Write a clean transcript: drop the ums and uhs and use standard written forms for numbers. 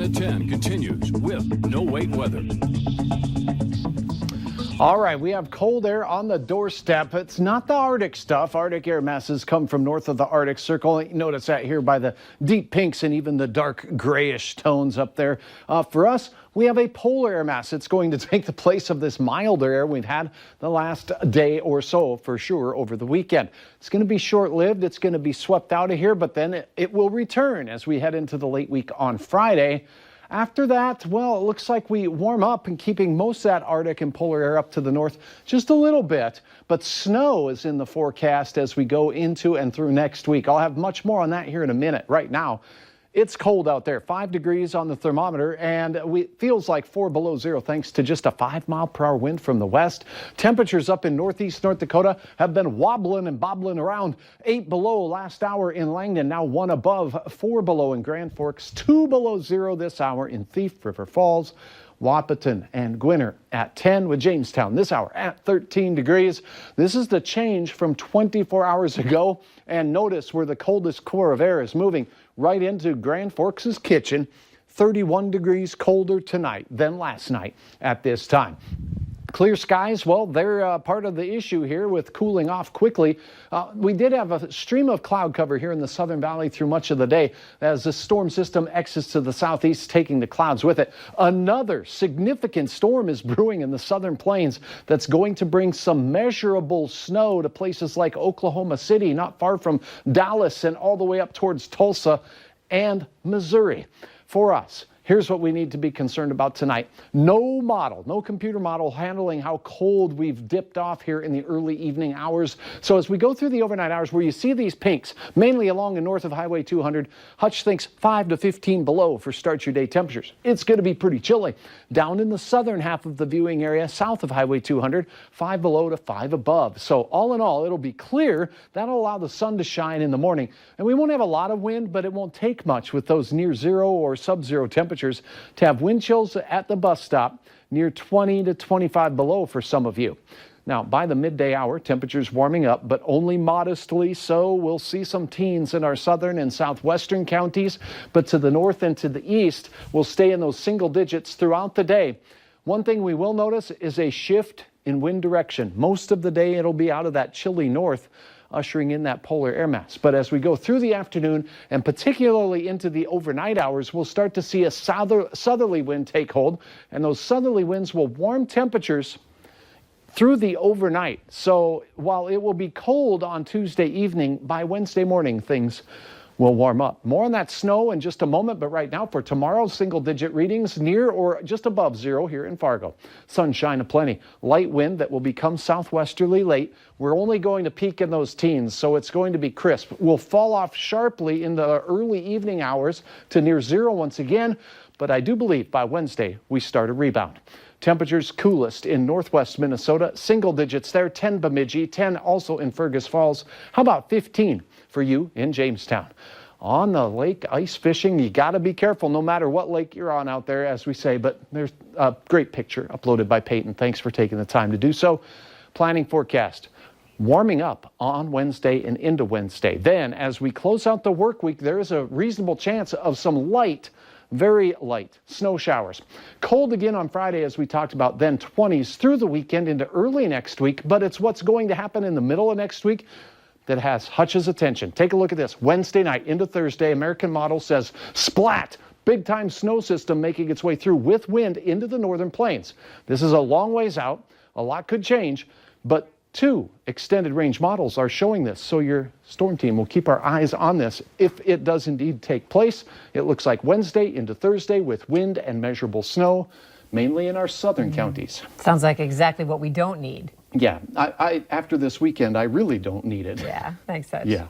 at 10 continues with no wait weather. All right, we have cold air on the doorstep. It's not the Arctic stuff. Arctic air masses come from north of the Arctic Circle. Notice that here by the deep pinks and even the dark grayish tones up there. For us, we have a polar air mass. It's going to take the place of this milder air we've had the last day or so, for sure, over the weekend. It's going to be short-lived. It's going to be swept out of here, but then it will return as we head into the late week on Friday. After that, well, it looks like we warm up and keeping most of that Arctic and polar air up to the north just a little bit. But snow is in the forecast as we go into and through next week. I'll have much more on that here in a minute. Right now, it's cold out there, 5 degrees on the thermometer, and it feels like 4 below zero thanks to just a 5-mile-per-hour wind from the west. Temperatures up in northeast North Dakota have been wobbling and bobbling around. 8 below last hour in Langdon, now 1 above, 4 below in Grand Forks, 2 below zero this hour in Thief River Falls. Wahpeton and Gwinner at 10 with Jamestown this hour at 13 degrees. This is the change from 24 hours ago. And notice where the coldest core of air is moving right into Grand Forks' kitchen. 31 degrees colder tonight than last night at this time. Clear skies, well, they're part of the issue here with cooling off quickly. We did have a stream of cloud cover here in the Southern Valley through much of the day as the storm system exits to the southeast, taking the clouds with it. Another significant storm is brewing in the southern plains that's going to bring some measurable snow to places like Oklahoma City, not far from Dallas, and all the way up towards Tulsa and Missouri. For us, here's what we need to be concerned about tonight. No computer model handling how cold we've dipped off here in the early evening hours. So as we go through the overnight hours where you see these pinks, mainly along and north of Highway 200, Hutch thinks 5 to 15 below for start your day temperatures. It's going to be pretty chilly. Down in the southern half of the viewing area, south of Highway 200, 5 below to 5 above. So all in all, it'll be clear. That'll allow the sun to shine in the morning. And we won't have a lot of wind, but it won't take much with those near zero or sub-zero temperatures to have wind chills at the bus stop near 20 to 25 below for some of you. Now, by the midday hour, temperatures warming up, but only modestly so. We'll see some teens in our southern and southwestern counties, but to the north and to the east, we'll stay in those single digits throughout the day. One thing we will notice is a shift in wind direction. Most of the day, it'll be out of that chilly north, ushering in that polar air mass. But as we go through the afternoon and particularly into the overnight hours, we'll start to see a southerly wind take hold, and those southerly winds will warm temperatures through the overnight. So while it will be cold on Tuesday evening, by Wednesday morning, things will warm up. More on that snow in just a moment, but right now for tomorrow, single-digit readings near or just above zero here in Fargo. Sunshine aplenty. Light wind that will become southwesterly late. We're only going to peak in those teens, so it's going to be crisp. We'll fall off sharply in the early evening hours to near zero once again, but I do believe by Wednesday we start a rebound. Temperatures coolest in northwest Minnesota, single digits there, 10 Bemidji, 10 also in Fergus Falls. How about 15 for you in Jamestown? On the lake, ice fishing, you got to be careful no matter what lake you're on out there, as we say, but there's a great picture uploaded by Peyton. Thanks for taking the time to do so. Planning forecast. Warming up on Wednesday and into Wednesday. Then, as we close out the work week, there is a reasonable chance of some light, very light snow showers. Cold again on Friday, as we talked about, then 20s through the weekend into early next week. But it's what's going to happen in the middle of next week that has Hutch's attention. Take a look at this. Wednesday night into Thursday, American Model says splat. Big-time snow system making its way through with wind into the northern plains. This is a long ways out. A lot could change, but 2 extended range models are showing this, so your storm team will keep our eyes on this if it does indeed take place. It looks like Wednesday into Thursday with wind and measurable snow, mainly in our southern counties. Sounds like exactly what we don't need. Yeah, I after this weekend, I really don't need it. Yeah, thanks, Hutch. Yeah.